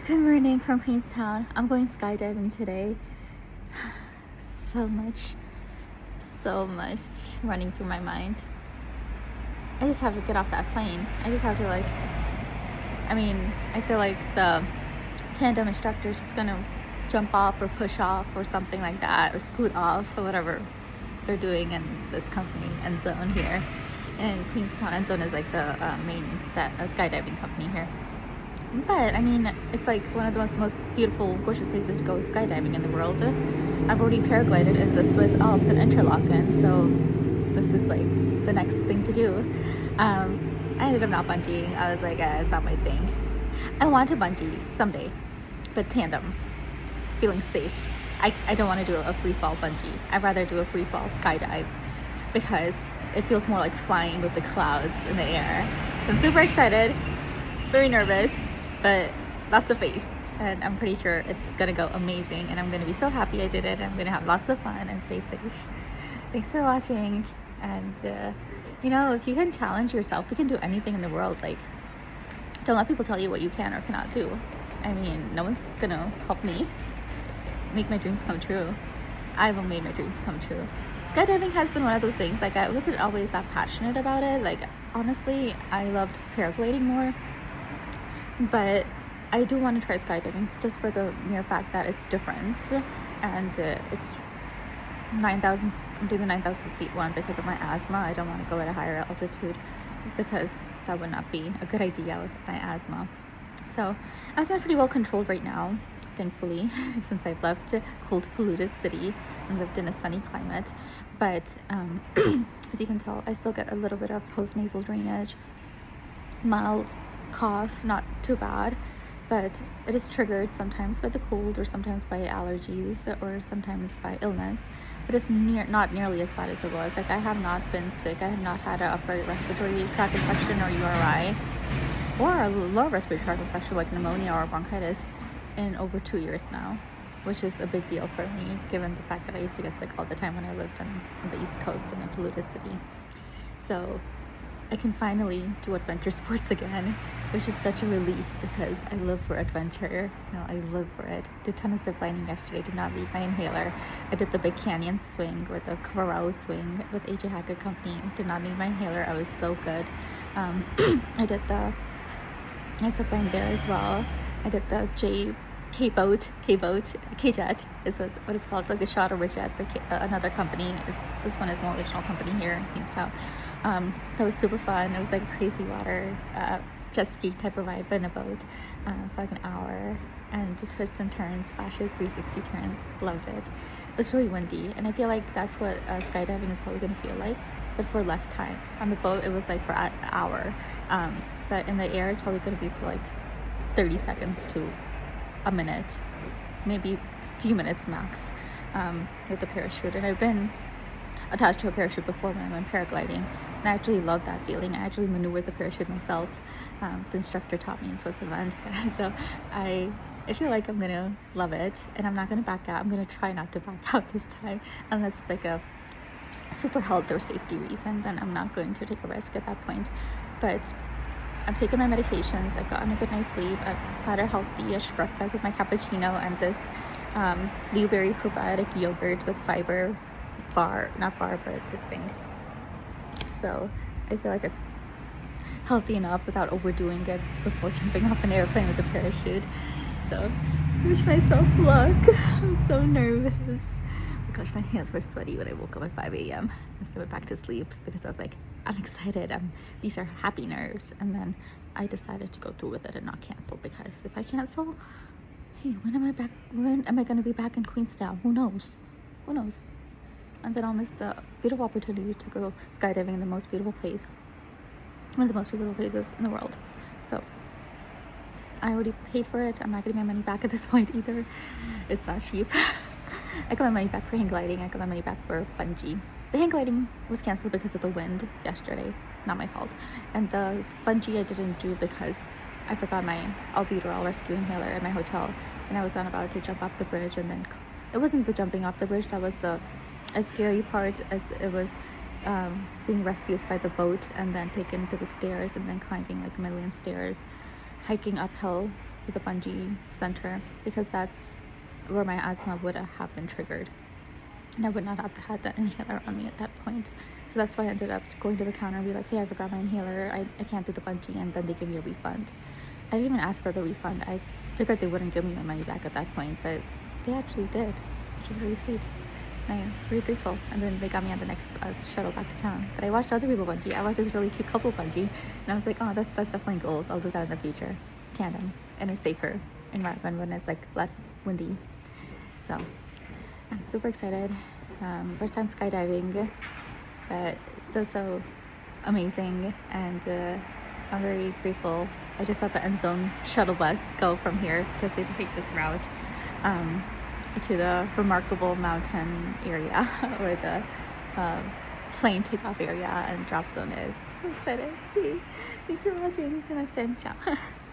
Good morning from Queenstown. I'm going skydiving today. So much running through my mind. I just have to get off that plane. I just have to I feel like the tandem instructor is just gonna jump off or push off or something like that, or scoot off or whatever they're doing in this company, End Zone here. And Queenstown End Zone is like the main skydiving company here. But it's like one of the most beautiful, gorgeous places to go skydiving in the world. I've already paraglided in the Swiss Alps and Interlaken, so this is like the next thing to do. I ended up not bungeeing. I was like, it's not my thing. I want to bungee someday, but tandem, feeling safe. I don't want to do a free fall bungee. I'd rather do a free fall skydive because it feels more like flying with the clouds in the air. So I'm super excited, very nervous, but lots of faith, and I'm pretty sure it's gonna go amazing, and I'm gonna be so happy I did it. I'm gonna have lots of fun and stay safe. Thanks for watching, and if you can challenge yourself, you can do anything in the world. Like, don't let people tell you what you can or cannot do. No one's gonna help me make my dreams come true. I will make my dreams come true. Skydiving has been one of those things, like, I wasn't always that passionate about it. Like, honestly, I loved paragliding more, but I do want to try skydiving just for the mere fact that it's different, and it's 9,000. I'm doing the 9,000 feet one because of my asthma. I don't want to go at a higher altitude because that would not be a good idea with my asthma. So asthma is pretty well controlled right now, thankfully, since I've left a cold, polluted city and lived in a sunny climate. But as you can tell, I still get a little bit of post-nasal drainage, mild cough, not too bad, but it is triggered sometimes by the cold, or sometimes by allergies, or sometimes by illness. But it's not nearly as bad as it was. Like, I have not been sick. I have not had an upper respiratory tract infection or URI, or a lower respiratory tract infection like pneumonia or bronchitis in over 2 years now, which is a big deal for me, given the fact that I used to get sick all the time when I lived on the East Coast in a polluted city. So I can finally do adventure sports again, which is such a relief because I live for adventure. I live for it. Did a ton of zip lining yesterday, did not leave my inhaler. I did the Big Canyon swing, or the Colorado swing with AJ Hackett Company. Did not need my inhaler. I was so good. I did the zip line there as well. I did the K-Jet is what it's called, like the shot over jet, but another company. This one is more original company here in Queenstown. That was super fun. It was like a crazy water jet ski type of ride, but in a boat for like an hour, and just twists and turns, splashes, 360 turns. Loved it. It was really windy, and I feel like that's what skydiving is probably going to feel like, but for less time. On the boat, it was like for an hour, but in the air, it's probably going to be for like 30 seconds to a minute, maybe a few minutes max, with the parachute. And I've been attached to a parachute before when I went paragliding, and I actually love that feeling. I actually maneuvered the parachute myself. The instructor taught me in Switzerland. So I feel like I'm gonna love it, and I'm not gonna back out. I'm gonna try not to back out this time, unless it's like a super health or safety reason. Then I'm not going to take a risk at that point. But I've taken my medications, I've gotten a good night's sleep, I've had a healthy-ish breakfast with my cappuccino and this blueberry probiotic yogurt with fiber but this thing. So I feel like it's healthy enough without overdoing it before jumping off an airplane with a parachute. So I wish myself luck. I'm so nervous. Oh gosh, my hands were sweaty when I woke up at 5 a.m. I went back to sleep because I was like, I'm excited. These are happy nerves. And then I decided to go through with it and not cancel, because if I cancel, hey, when am I going to be back in Queenstown? Who knows? And then I'll miss the beautiful opportunity to go skydiving in the most beautiful place, one of the most beautiful places in the world. So I already paid for it. I'm not getting my money back at this point either. It's not cheap. I got my money back for hang gliding. I got my money back for bungee. The hang gliding was canceled because of the wind yesterday. Not my fault. And the bungee I didn't do because I forgot my albuterol rescue inhaler at my hotel, and I was not about to jump off the bridge. And then it wasn't the jumping off the bridge that was the scary part, as it was being rescued by the boat and then taken to the stairs and then climbing like a million stairs, hiking uphill to the bungee center because that's where my asthma would have been triggered. And I would not have had the inhaler on me at that point. So that's why I ended up going to the counter and be like, hey, I forgot my inhaler. I can't do the bungee. And then they give me a refund. I didn't even ask for the refund. I figured they wouldn't give me my money back at that point, but they actually did, which was really sweet. And I'm really grateful. And then they got me on the next shuttle back to town. But I watched other people bungee. I watched this really cute couple bungee. And I was like, oh, that's definitely goals. I'll do that in the future. Tandem. In a safer environment when it's like less windy. So I'm super excited. First time skydiving, but so amazing, and I'm very grateful. I just saw the end zone shuttle bus go from here because they take this route to the remarkable mountain area where the plane takeoff area and drop zone is. So excited. Thanks for watching. Till next time. Ciao.